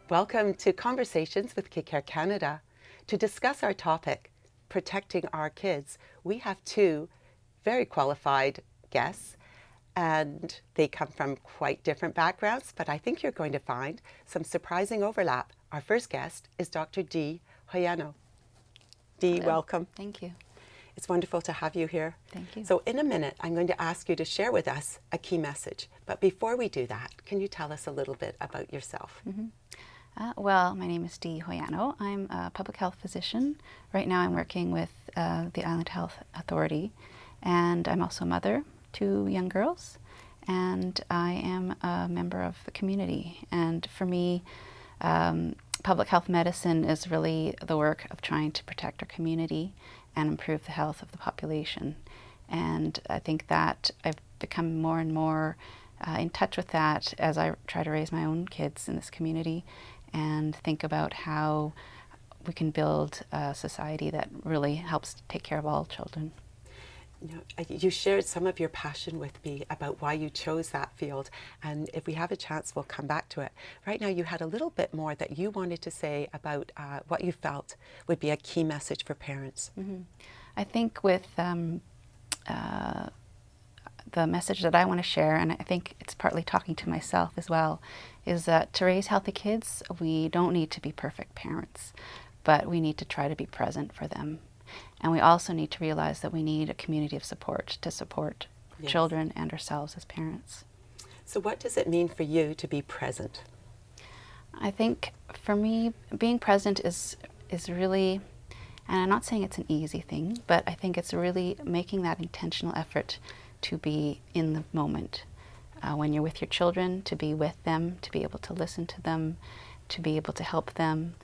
Welcome to Conversations with KidCare Canada. To discuss our topic, protecting our kids, we have two very qualified guests, and they come from quite different backgrounds, but I think you're going to find some surprising overlap. Our first guest is Dr. Dee Hoyano. Dee, Hello. welcome. Thank you. It's wonderful to have you here. Thank you. So in a minute, I'm going to ask you to share with us a key message. But before we do that, can you tell us a little bit about yourself? Well, my name is Dee Hoyano. I'm a public health physician. Right now I'm working with the Island Health Authority, and I'm also a mother, 2 young girls, and I am a member of the community. And for me, public health medicine is really the work of trying to protect our community and improve the health of the population. And I think that I've become more and more in touch with that as I try to raise my own kids in this community and think about how we can build a society that really helps take care of all children. You shared some of your passion with me about why you chose that field, and if we have a chance, we'll come back to it. Right now, you had a little bit more that you wanted to say about what you felt would be a key message for parents. I think with the message that I want to share, and I think it's partly talking to myself as well, is that to raise healthy kids, we don't need to be perfect parents, but we need to try to be present for them. And we also need to realize that we need a community of support to support children and ourselves as parents. So what does it mean for you to be present? I think for me, being present is really, and I'm not saying it's an easy thing, but I think it's really making that intentional effort to be in the moment. When you're with your children, to be with them, to be able to listen to them, to be able to help them,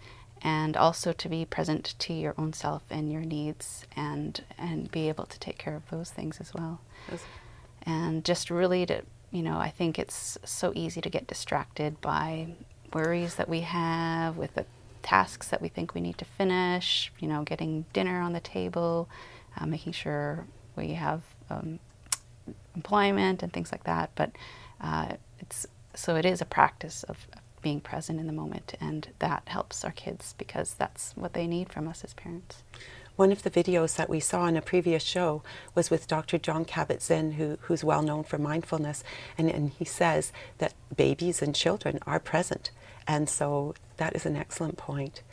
and also to be present to your own self and your needs, and be able to take care of those things as well. Yes. And just really to, I think it's so easy to get distracted by worries that we have with the tasks that we think we need to finish, getting dinner on the table, making sure we have employment and things like that. But it is a practice of being present in the moment, and that helps our kids because that's what they need from us as parents. One of the videos that we saw in a previous show was with Dr. John Kabat-Zinn, who's well known for mindfulness, and he says that babies and children are present, and so that is an excellent point.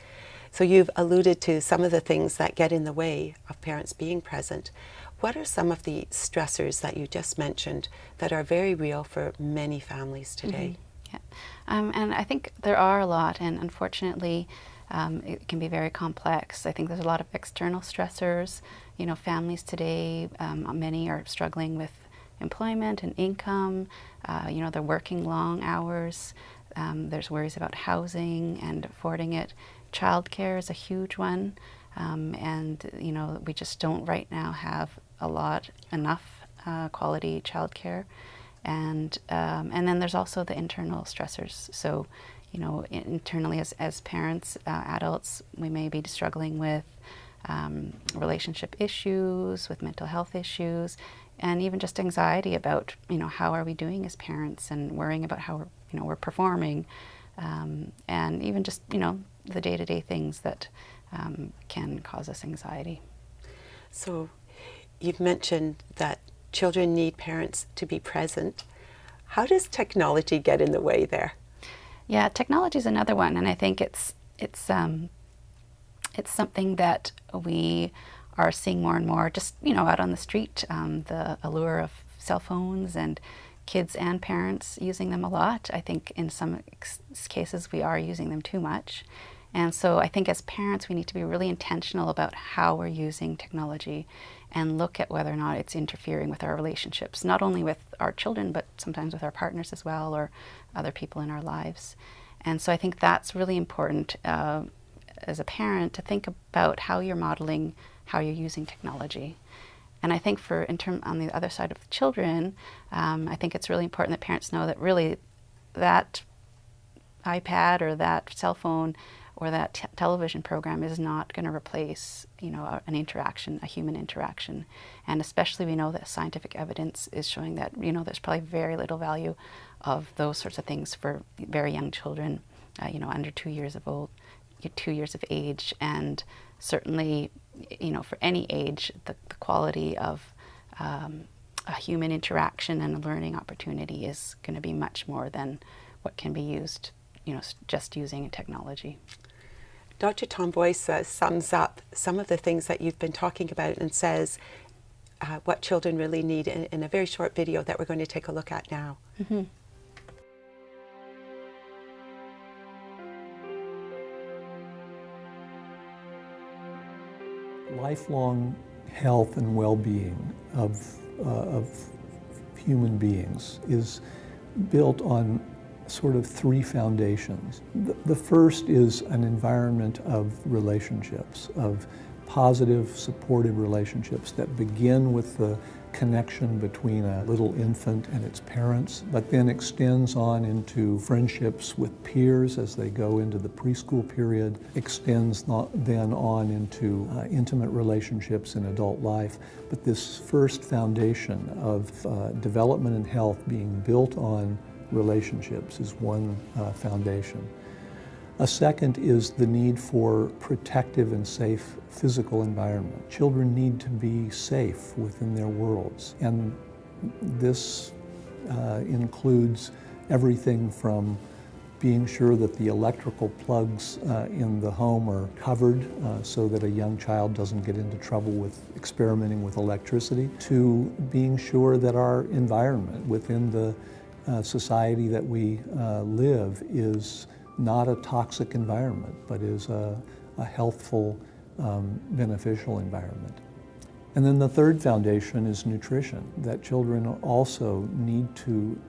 So you've alluded to some of the things that get in the way of parents being present. What are some of the stressors that you just mentioned that are very real for many families today? Yeah. And I think there are a lot, and unfortunately it can be very complex. I think there's a lot of external stressors. Families today, many are struggling with employment and income. They're working long hours. There's worries about housing and affording it. Childcare is a huge one, and we just don't right now have enough quality childcare. And then there's also the internal stressors. So, internally as parents, adults, we may be struggling with relationship issues, with mental health issues, and even just anxiety about, how are we doing as parents, and worrying about how we're performing, and even just, the day-to-day things that can cause us anxiety. So you've mentioned that children need parents to be present. How does technology get in the way there? Yeah, technology is another one, and I think it's something that we are seeing more and more, just out on the street. The allure of cell phones and kids and parents using them a lot. I think in some cases we are using them too much. And so I think as parents we need to be really intentional about how we're using technology and look at whether or not it's interfering with our relationships, not only with our children, but sometimes with our partners as well, or other people in our lives. And so I think that's really important as a parent to think about how you're modeling, how you're using technology. And I think on the other side of the children, I think it's really important that parents know that really that iPad or that cell phone or that television program is not going to replace, an interaction, a human interaction. And especially we know that scientific evidence is showing that, there's probably very little value of those sorts of things for very young children. under 2 years of age, and certainly, for any age, the quality of a human interaction and a learning opportunity is going to be much more than what can be used, just using technology. Dr. Tom Boyce sums up some of the things that you've been talking about and says what children really need in a very short video that we're going to take a look at now. Mm-hmm. Lifelong health and well-being of human beings is built on sort of three foundations. The first is an environment of relationships, of positive, supportive relationships that begin with the connection between a little infant and its parents, but then extends on into friendships with peers as they go into the preschool period, extends then on into intimate relationships in adult life. But this first foundation of development and health being built on relationships is one foundation. A second is the need for protective and safe physical environment. Children need to be safe within their worlds, and this includes everything from being sure that the electrical plugs in the home are covered so that a young child doesn't get into trouble with experimenting with electricity, to being sure that our environment within the society that we live is not a toxic environment, but is a healthful, beneficial environment. And then the third foundation is nutrition, that children also need to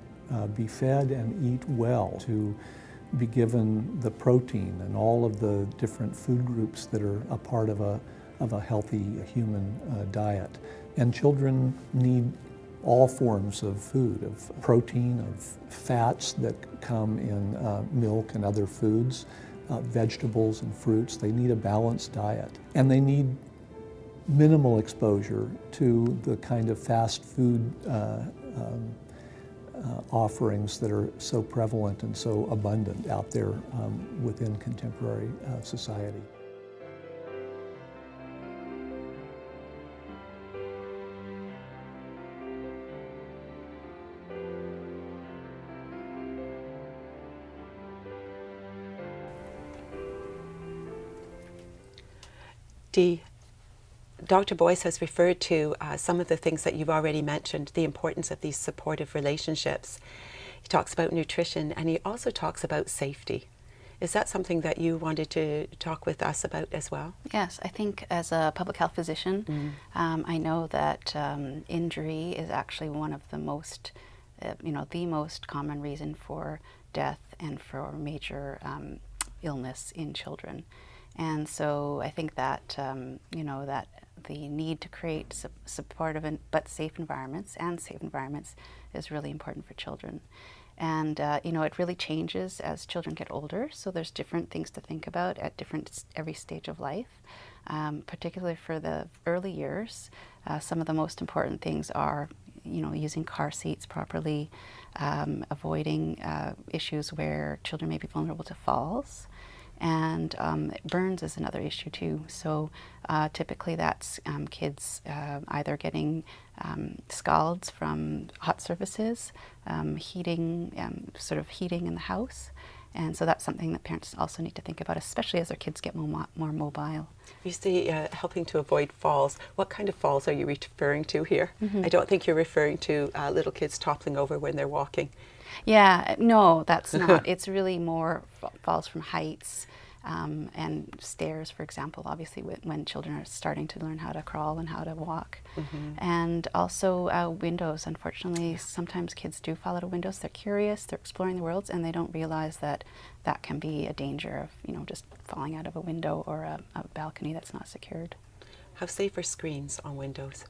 be fed and eat well, to be given the protein and all of the different food groups that are a part of a healthy human diet. And children need all forms of food, of protein, of fats that come in milk and other foods, vegetables and fruits. They need a balanced diet. And they need minimal exposure to the kind of fast food offerings that are so prevalent and so abundant out there within contemporary society. Dr. Boyce has referred to some of the things that you've already mentioned, the importance of these supportive relationships. He talks about nutrition, and he also talks about safety. Is that something that you wanted to talk with us about as well? Yes, I think as a public health physician, I know that injury is actually one of the most, the most common reason for death and for major illness in children. And so I think that, that the need to create supportive but safe environments is really important for children. And, it really changes as children get older, so there's different things to think about at every stage of life. Particularly for the early years, some of the most important things are, using car seats properly, avoiding issues where children may be vulnerable to falls. And burns is another issue too. So typically that's kids either getting scalds from hot surfaces, heating in the house. And so that's something that parents also need to think about, especially as their kids get more mobile. You say helping to avoid falls. What kind of falls are you referring to here? I don't think you're referring to little kids toppling over when they're walking. Yeah, no, that's not. It's really more falls from heights and stairs, for example, obviously when children are starting to learn how to crawl and how to walk. And also windows. Unfortunately, sometimes kids do fall out of windows. They're curious, they're exploring the worlds, and they don't realize that that can be a danger of, just falling out of a window or a balcony that's not secured. How safe are screens on windows?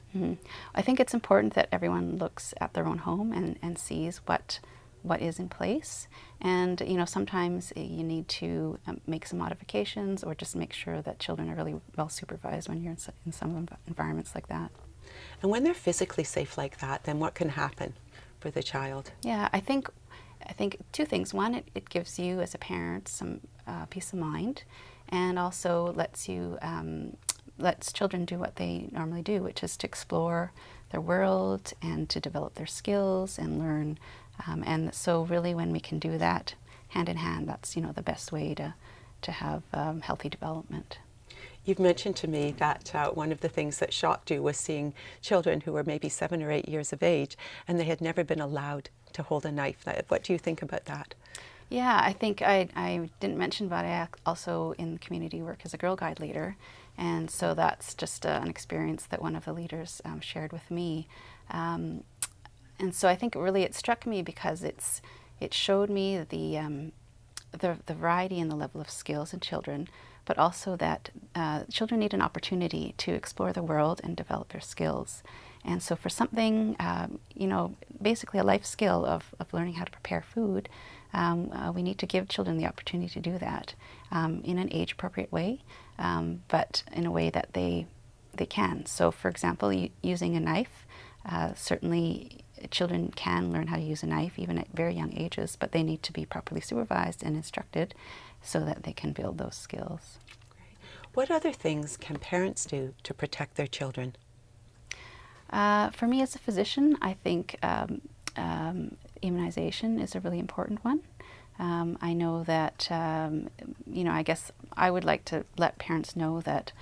I think it's important that everyone looks at their own home and sees what is in place, and sometimes you need to make some modifications or just make sure that children are really well supervised when you're in some environments like that. And when they're physically safe like that, then what can happen for the child? Yeah, I think I think two things. One, it gives you as a parent some peace of mind, and also lets children do what they normally do, which is to explore their world and to develop their skills and learn. And so really when we can do that hand in hand, that's the best way to have healthy development. You've mentioned to me that one of the things that shocked you was seeing children who were maybe 7 or 8 years of age and they had never been allowed to hold a knife. What do you think about that? Yeah, I think I didn't mention, but I also in community work as a Girl Guide leader, and so that's just an experience that one of the leaders shared with me. And so I think really it struck me because it showed me the variety and the level of skills in children, but also that children need an opportunity to explore the world and develop their skills. And so for something, basically a life skill of learning how to prepare food, we need to give children the opportunity to do that in an age-appropriate way, but in a way that they can. So for example, using a knife, certainly children can learn how to use a knife even at very young ages, but they need to be properly supervised and instructed so that they can build those skills. Great. What other things can parents do to protect their children? For me as a physician, I think immunization is a really important one. I know that, I guess I would like to let parents know that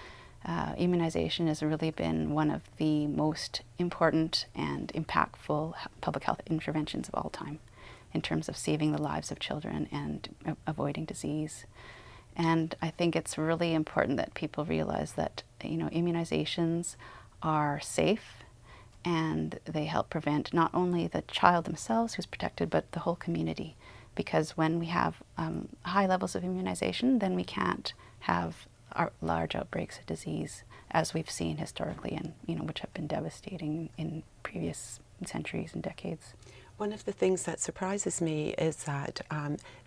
immunization has really been one of the most important and impactful public health interventions of all time in terms of saving the lives of children and avoiding disease. And I think it's really important that people realize that, immunizations are safe and they help prevent not only the child themselves who's protected, but the whole community. Because when we have high levels of immunization, then we can't have large outbreaks of disease, as we've seen historically, and which have been devastating in previous centuries and decades. One of the things that surprises me is that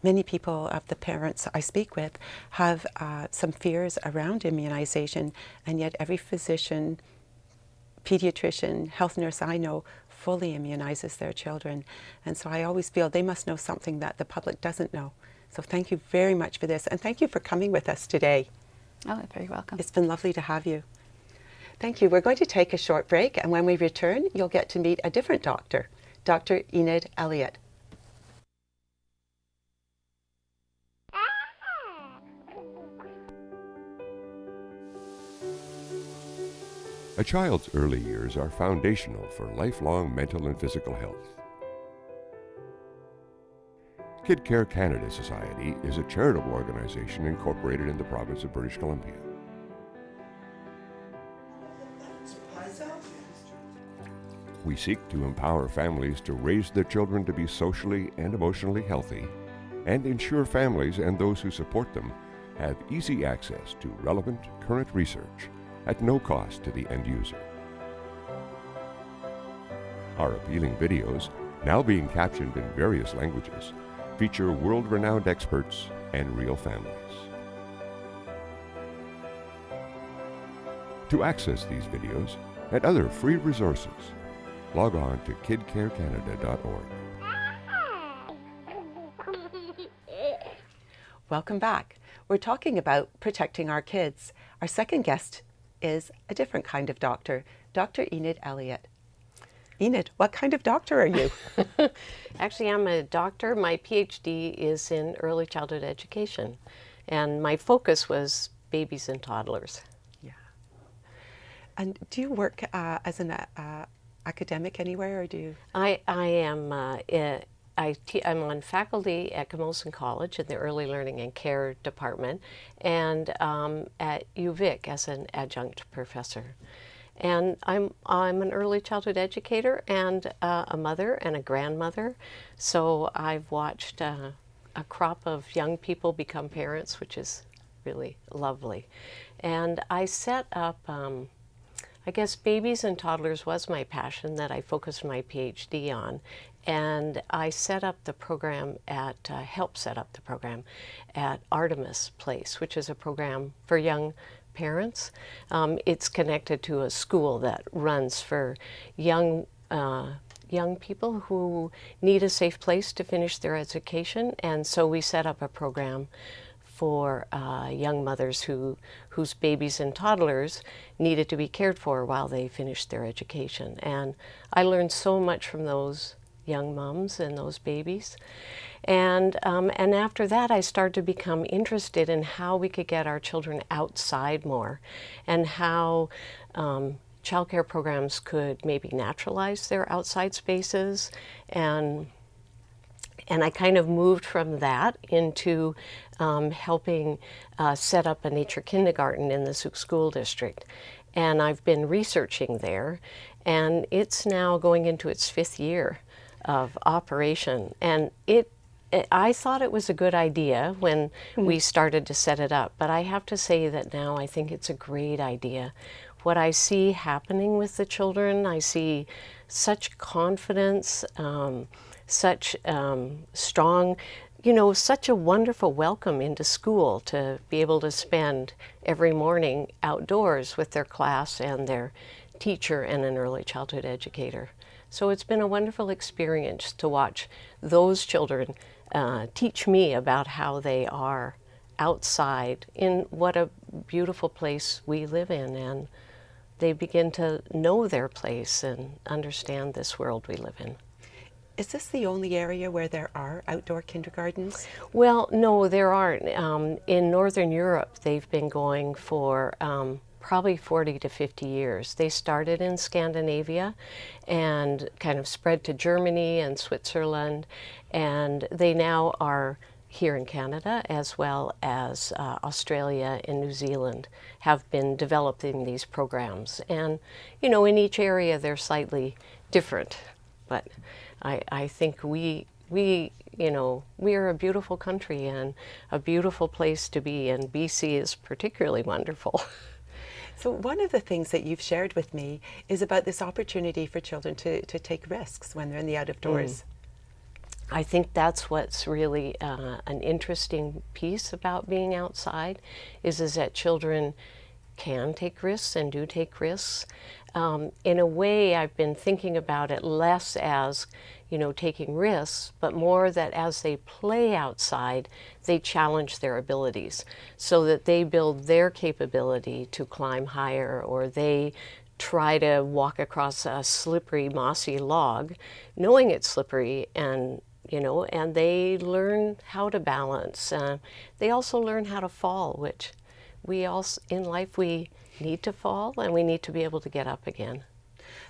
many people of the parents I speak with have some fears around immunization, and yet every physician, pediatrician, health nurse I know fully immunizes their children. And so I always feel they must know something that the public doesn't know. So thank you very much for this, and thank you for coming with us today. Oh, you're very welcome. It's been lovely to have you. Thank you. We're going to take a short break, and when we return, you'll get to meet a different doctor, Dr. Enid Elliott. A child's early years are foundational for lifelong mental and physical health. Kid Care Canada Society is a charitable organization incorporated in the province of British Columbia. We seek to empower families to raise their children to be socially and emotionally healthy, and ensure families and those who support them have easy access to relevant, current research at no cost to the end user. Our appealing videos, now being captioned in various languages, feature world-renowned experts and real families. To access these videos and other free resources, log on to kidcarecanada.org. Welcome back. We're talking about protecting our kids. Our second guest is a different kind of doctor, Dr. Enid Elliott. Enid, what kind of doctor are you? Actually, I'm a doctor. My PhD is in early childhood education, and my focus was babies and toddlers. Yeah. And do you work as an academic anywhere, or do you? I am. I'm on faculty at Camosun College in the Early Learning and Care Department, and at UVic as an adjunct professor. And I'm an early childhood educator and a mother and a grandmother, so I've watched a crop of young people become parents, which is really lovely. And I set up, I guess babies and toddlers was my passion that I focused my PhD on. And I set up the program at, helped set up the program at Artemis Place, which is a program for young parents. It's connected to a school that runs for young young people who need a safe place to finish their education, and so we set up a program for young mothers whose babies and toddlers needed to be cared for while they finished their education. And I learned so much from those young moms and those babies. And after that, I started to become interested in how we could get our children outside more, and how childcare programs could maybe naturalize their outside spaces. And I kind of moved from that into helping set up a nature kindergarten in the Sioux School District. And I've been researching there, and it's now going into its 5th year of operation. And I thought it was a good idea when we started to set it up, but I have to say that now I think it's a great idea. What I see happening with the children, I see such confidence, such strong, such a wonderful welcome into school to be able to spend every morning outdoors with their class and their teacher and an early childhood educator. So it's been a wonderful experience to watch those children teach me about how they are outside in what a beautiful place we live in, and they begin to know their place and understand this world we live in. Is this the only area where there are outdoor kindergartens? Well, no, there aren't. In Northern Europe, they've been going for probably 40 to 50 years. They started in Scandinavia and kind of spread to Germany and Switzerland, and they now are here in Canada, as well as Australia and New Zealand have been developing these programs. And, in each area they're slightly different, but I think we're a beautiful country and a beautiful place to be, and BC is particularly wonderful. So one of the things that you've shared with me is about this opportunity for children to take risks when they're in the out of doors. I think that's what's really an interesting piece about being outside, is that children can take risks and do take risks. In a way, I've been thinking about it less as, taking risks, but more that as they play outside, they challenge their abilities so that they build their capability to climb higher, or they try to walk across a slippery, mossy log, knowing it's slippery, and they learn how to balance. They also learn how to fall, which in life we need to fall, and we need to be able to get up again.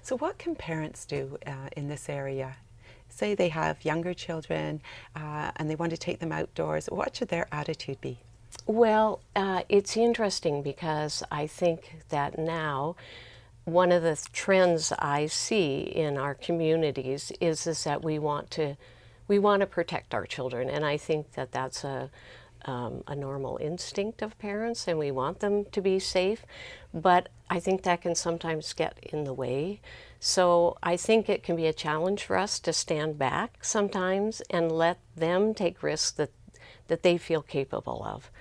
So what can parents do in this area? Say they have younger children and they want to take them outdoors. What should their attitude be? Well, it's interesting because I think that now one of the trends I see in our communities is that we want to protect our children, and I think that that's a normal instinct of parents, and we want them to be safe, but I think that can sometimes get in the way. So I think it can be a challenge for us to stand back sometimes and let them take risks that they feel capable of,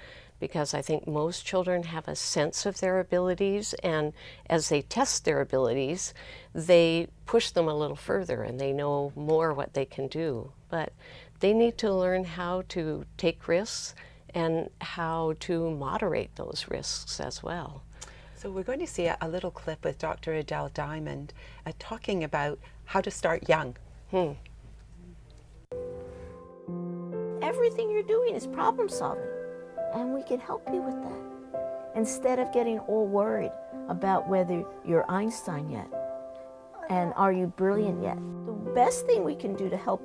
because I think most children have a sense of their abilities, and as they test their abilities, they push them a little further and they know more what they can do. But they need to learn how to take risks and how to moderate those risks as well. So we're going to see a little clip with Dr. Adele Diamond talking about how to start young. Everything you're doing is problem solving, and we can help you with that. Instead of getting all worried about whether you're Einstein yet, and are you brilliant yet. The best thing we can do to help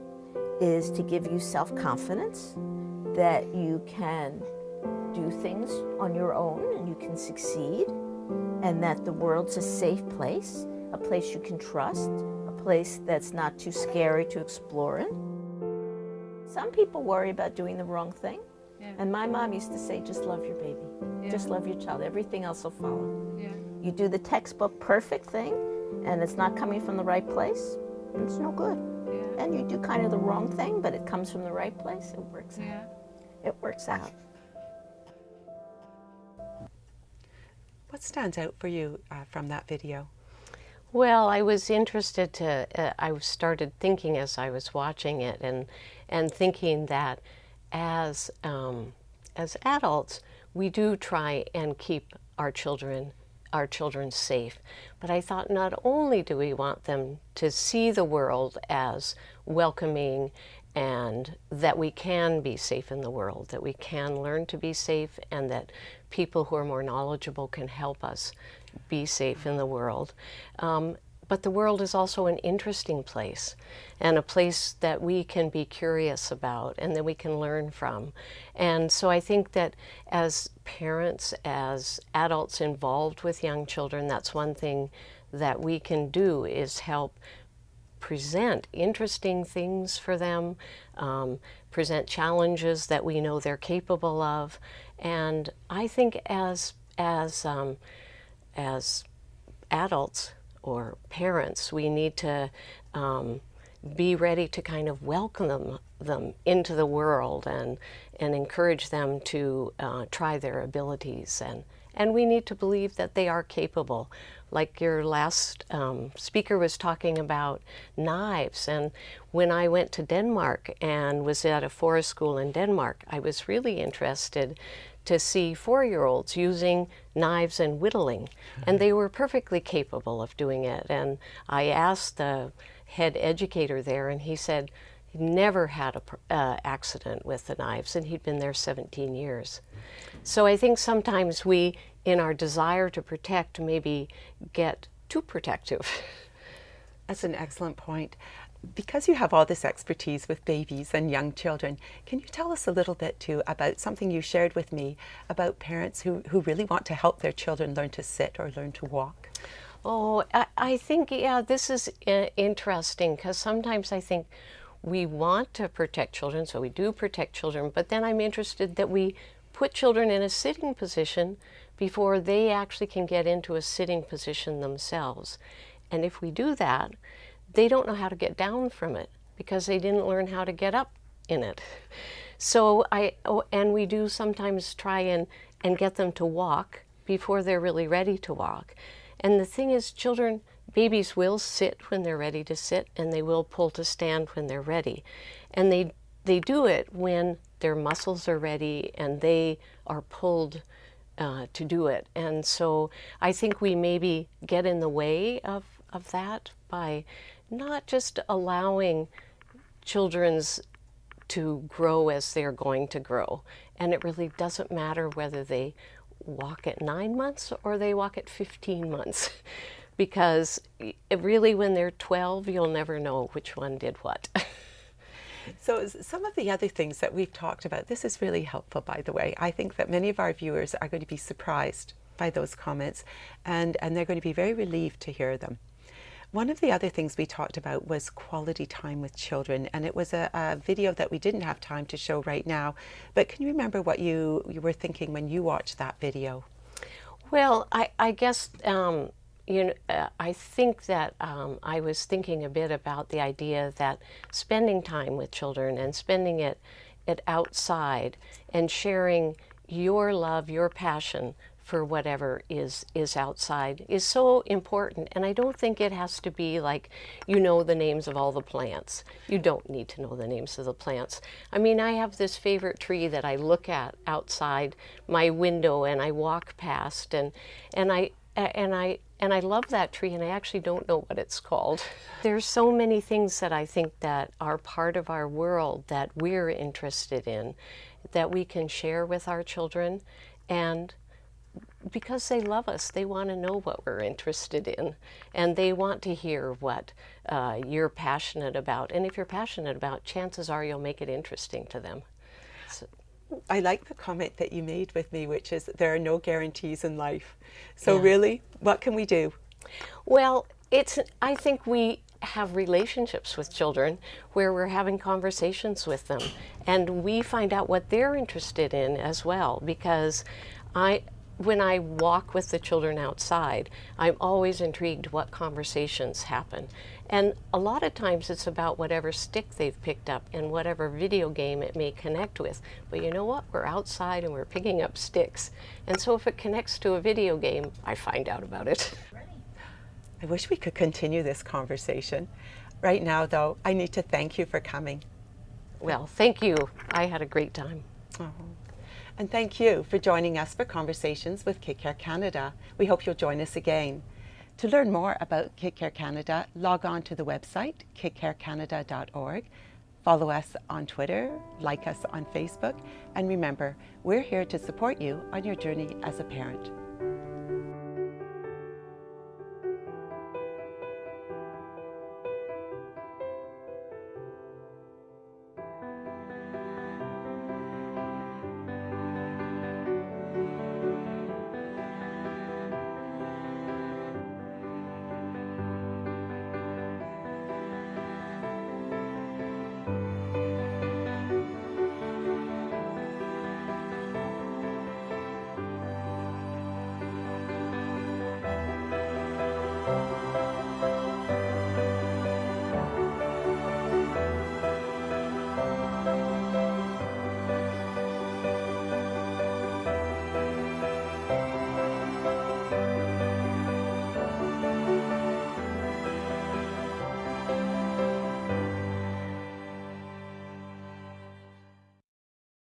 is to give you self-confidence, that you can do things on your own and you can succeed, and that the world's a safe place, a place you can trust, a place that's not too scary to explore in. Some people worry about doing the wrong thing, and my mom used to say, just love your baby, just love your child, everything else will follow. You do the textbook perfect thing, and it's not coming from the right place, it's no good. And you do kind of the wrong thing, but it comes from the right place, it works out. It works out. What stands out for you from that video? Well, I was interested to, I started thinking as I was watching it and thinking that as, as adults, we do try and keep our children safe. But I thought not only do we want them to see the world as welcoming and that we can be safe in the world, that we can learn to be safe, and that people who are more knowledgeable can help us be safe in the world. But the world is also an interesting place, and a place that we can be curious about and that we can learn from. And so I think that as parents, as adults involved with young children, that's one thing that we can do, is help present interesting things for them, present challenges that we know they're capable of. And I think as adults or parents, we need to be ready to kind of welcome them into the world and encourage them to try their abilities. And we need to believe that they are capable. Like your last speaker was talking about knives. And when I went to Denmark and was at a forest school in Denmark, I was really interested to see 4-year-olds using knives and whittling. And they were perfectly capable of doing it. And I asked the head educator there, and he said he'd never had an accident with the knives, and he'd been there 17 years. So I think sometimes we, in our desire to protect, maybe get too protective. That's an excellent point. Because you have all this expertise with babies and young children, can you tell us a little bit too about something you shared with me about parents who really want to help their children learn to sit or learn to walk? Oh, I think, yeah, this is interesting, because sometimes I think we want to protect children, so we do protect children, but then I'm interested that we put children in a sitting position before they actually can get into a sitting position themselves. And if we do that, they don't know how to get down from it because they didn't learn how to get up in it. So and we do sometimes try and get them to walk before they're really ready to walk. And the thing is, babies will sit when they're ready to sit, and they will pull to stand when they're ready. And they do it when their muscles are ready and they are pulled to do it. And so I think we maybe get in the way of that by not just allowing children to grow as they're going to grow. And it really doesn't matter whether they walk at 9 months or they walk at 15 months. Because really, when they're 12, you'll never know which one did what. So some of the other things that we've talked about, this is really helpful, by the way. I think that many of our viewers are going to be surprised by those comments, and they're going to be very relieved to hear them. One of the other things we talked about was quality time with children, and it was a video that we didn't have time to show right now. But can you remember what you were thinking when you watched that video? Well, I guess, I think that I was thinking a bit about the idea that spending time with children and spending it outside and sharing your love, your passion for whatever is outside is so important. And I don't think it has to be like, you know the names of all the plants. You don't need to know the names of the plants. I mean, I have this favorite tree that I look at outside my window and I walk past, and I love that tree, and I actually don't know what it's called. There's so many things that I think that are part of our world that we're interested in, that we can share with our children. And because they love us, they want to know what we're interested in, and they want to hear what you're passionate about. And if you're passionate about, chances are you'll make it interesting to them. So, I like the comment that you made with me, which is there are no guarantees in life. So really, what can we do? Well, I think we have relationships with children where we're having conversations with them, and we find out what they're interested in as well. Because when I walk with the children outside, I'm always intrigued what conversations happen. And a lot of times it's about whatever stick they've picked up and whatever video game it may connect with. But you know what? We're outside and we're picking up sticks. And so if it connects to a video game, I find out about it. I wish we could continue this conversation. Right now, though, I need to thank you for coming. Well, thank you. I had a great time. Oh. And thank you for joining us for Conversations with Kid Care Canada. We hope you'll join us again. To learn more about Kid Care Canada, log on to the website, kidcarecanada.org. Follow us on Twitter, like us on Facebook, and remember, we're here to support you on your journey as a parent.